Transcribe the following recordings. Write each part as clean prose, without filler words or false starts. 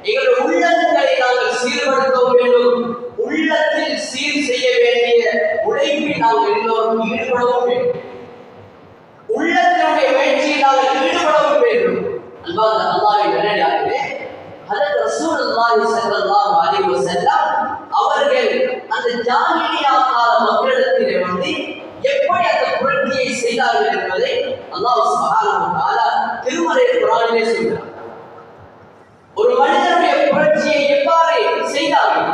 எங்களுடைய உள்ளங்களை நாங்கள் சீர்படுத்த வேண்டும். உள்ளத்தில் சீர் செய்ய வேண்டிய உழைப்பில் நாங்கள் எல்லோரும் ஈடுபடவும் வேண்டும். உள்ளத்தினுடைய முயற்சியில் நாங்கள் ஈடுபடவும் வேண்டும். அன்பார்ந்த அல்லாஹ்வின் நல்லடியார்களே, ஹஜ்ரத் ரசூலுல்லாஹி ஸல்லல்லாஹு அலைஹி வஸல்லம் அவர்கள் அந்த ஜாஹிலியா கால மக்களிடத்திலே வந்து எப்படி அந்த புரட்சியை செய்தார்கள் என்பதை அல்லாஹ் சுப்ஹானஹு வ தஆலா திருமறை குர்ஆனிலே சொல்கிறார். ஒரு மனிதனுடைய புரட்சியை எவ்வாறு செய்தார்கள்?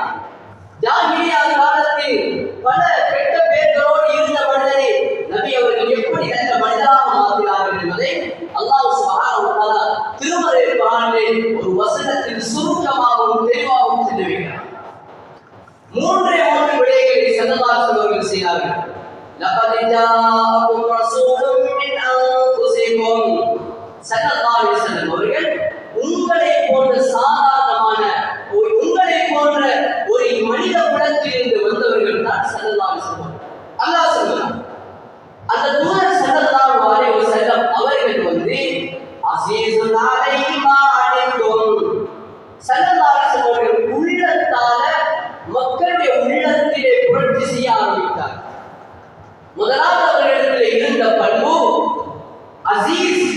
ஜாஹிலியா காலத்தில் பல கெட்ட பேர்களோடு இருந்த மனிதனை நபி அவர்கள் எப்படி நல்ல மனிதராக மாற்றினார்கள் என்பதை அல்லாஹ் சுப்ஹானஹு வ தஆலா திருமறை குர்ஆனிலே ஒரு வசனத்தில் சுருக்கமாகவும் தெளிவாகவும் சொல்லியிருக்கிறார். மூன்று விடயங்களை ஸல்லல்லாஹு அலைஹி வஸல்லம் செய்தார்கள். லகத் ஜாஅக்கும் ரசூலும் மின் அன்ஃபுசிக்கும், ஸல்லல்லாஹு அலைஹி வஸல்லம் அவர்கள் உங்களை போன்ற சாதாரணமான உங்களை போன்ற ஒரு மனித குலத்திலிருந்து வந்தவர்கள் தான் ஸல்லல்லாஹு அலைஹி வஸல்லம். அல்லாஹ் சொல்றான், அந்த தூதர் ஸல்லல்லாஹு அலைஹி வஸல்லம் அவர்கள் வந்து அஸீஸுன் அலைஹி மா அனைத்தும், ஸல்லல்லாஹு அலைஹி வஸல்லம் அவர்கள் உள்ளத்தால மக்களுடைய உள்ளத்திலே புரட்சி செய்ய ஆரம்பித்தார். முதலாவது அவர்களிடத்தில் இருந்த பண்பு அசீஸ்,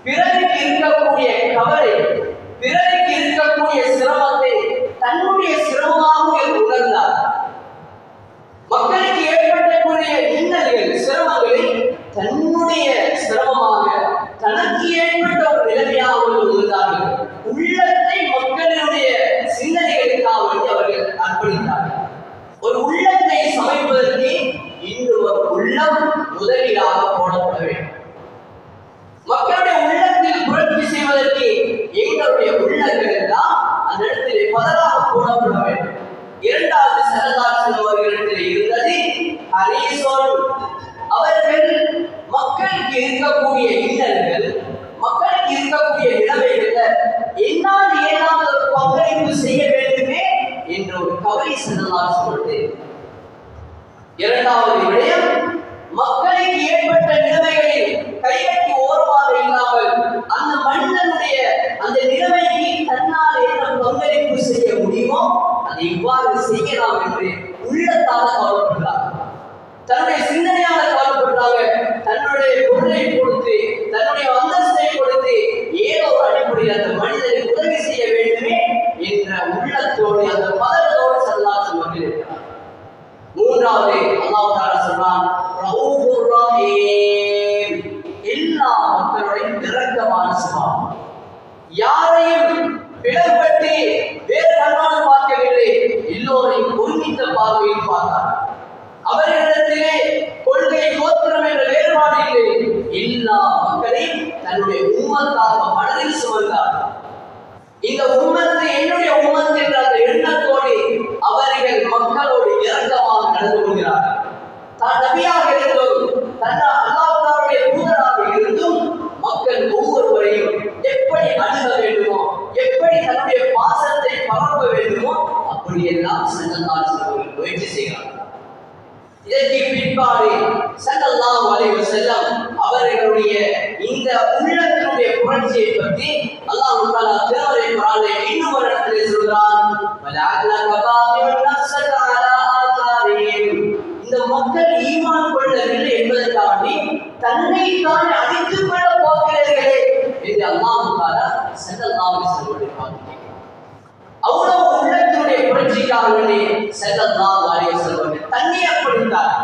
பிறருக்கு இருக்கக்கூடிய கவலை, பிறருக்கு இருக்கக்கூடிய சிரமத்தை தன்னுடைய சிரமமாக உணர்ந்தார். மக்களுக்கு ஏற்படக்கூடிய இன்னல்கள், சிரமங்களை தன்னுடைய சிரமமாக, தனக்கு ஏற்பட்ட ஒரு நிலைமையாக உணர்ந்தார்கள். உள்ளத்தை மக்களுடைய சிந்தனைகளுக்காக அவர்கள் அர்ப்பணித்தார்கள். ஒரு உள்ளத்தை சமைப்பதற்கு இன்னொரு உள்ளம் முதலீடாக போடப்பட வேண்டும். மக்களுடைய உள்ளத்தில் புரட்சி செய்வதற்கு எங்களுடைய உள்ளங்கள் எல்லாம் அந்த இடத்திலே பதறாக போடப்பட வேண்டும். இரண்டாவது ஸல்லல்லாஹு அலைஹி வஸல்லம் அவர்களிடத்தில் இருந்தது ஹரீஸுன், அவர்கள் மக்களுக்கு இருக்கக்கூடிய இன்னல்கள், மக்களுக்கு இருக்கக்கூடிய நிலைமைகளை என்னால் ஏதாவது ஒரு பங்களிப்பு செய்ய வேண்டுமே என்ற ஒரு கவலை ஸல்லல்லாஹு அலைஹி வஸல்லம். இரண்டாவது விடயம், மக்களுக்கு ஏற்பட்ட நிலைமைகளில் கையெட்டி ஓரமாக இல்லாமல் அந்த மனிதனுடைய அந்த நிலைமைக்கு தன்னால் என்ன பங்களிப்பு செய்ய முடியுமோ அதை இவ்வாறு செய்யலாம் என்று உள்ளத்தால கவலைப்படுறாங்க, தன்னுடைய சிந்தனையால கவலைப்படுறாங்க. தன்னுடைய பொருளை கொடுத்து, தன்னுடைய அந்தஸ்தை கொடுத்து ஏதோ ஒரு அடிப்படையில் அந்த மனிதனை உதவி செய்ய வேண்டுமே என்ற உள்ளத்தோடு, அந்த பதறத்தோடு ஸல்லல்லாஹு அலைஹி வஸல்லம் இருக்கிறார். மூன்றாவது அல்லாஹ் தஆலா சொல்றான், ரഊஃபுர் ரஹீம், எல்லா மக்களுடைய இரக்கமான சுபாவம். யாரையும் பிளவுபட்டு வேறு கண்ணோடு பார்க்கவில்லை, எல்லோரையும் ஒருமித்த பார்வையில் பார்த்தார். அவர்களிடத்திலே கொள்கை, கோத்திரம் என்ற வேறுபாடு இல்லை. எல்லா மக்களையும் தன்னுடைய உம்மத்தாக மனதில் சுமந்தார். இந்த உம்மத்து என்னுடைய உம்மத்து என்ற அந்த எண்ணத்தோடு அவர்கள் மக்களோடு இரக்கமாக நடந்து கொள்கிறார்கள். தான் நபியாக இருந்தும், அல்லாஹ்வுடைய தூதராக இருந்தும் மக்கள் ஒவ்வொருவரையும் எப்படி அணுக வேண்டுமோ, எப்படி தன்னுடைய பாசத்தை பரப்ப வேண்டுமோ அப்படியெல்லாம் ஸல்லல்லாஹு அலைஹி வஸல்லம் முயற்சி செய்கிறார்கள். இதற்கு பிற்பாடு ஸல்லல்லாஹு அலைஹி வஸல்லம் அவர்களுடைய இந்த உள்ளத்தினுடைய புரட்சியை பற்றி அல்லாஹ் தஆலா திருமறை குர்ஆனிலே இன்னும் ஒரு இடத்திலே சொல்கிறான், வலஅல்லக பாகிஉன் நஃஸக அலா ஆதாரிஹிம், இந்த மக்கள் ஈமான் கொள்ளவில்லை என்பதற்காக தன்னை தான் அழித்துக் கொள்ள போகிறார்களே என்று அல்லாஹ் தஆலா ஸல்லல்லாஹு அலைஹி வஸல்லம் பார்க்கிறார். அவ்வளவு உள்ளத்தினுடைய புரட்சிக்காக வேண்டி ஸல்லல்லாஹு அலைஹி வஸல்லம் தன்னை அர்ப்பணித்தார்.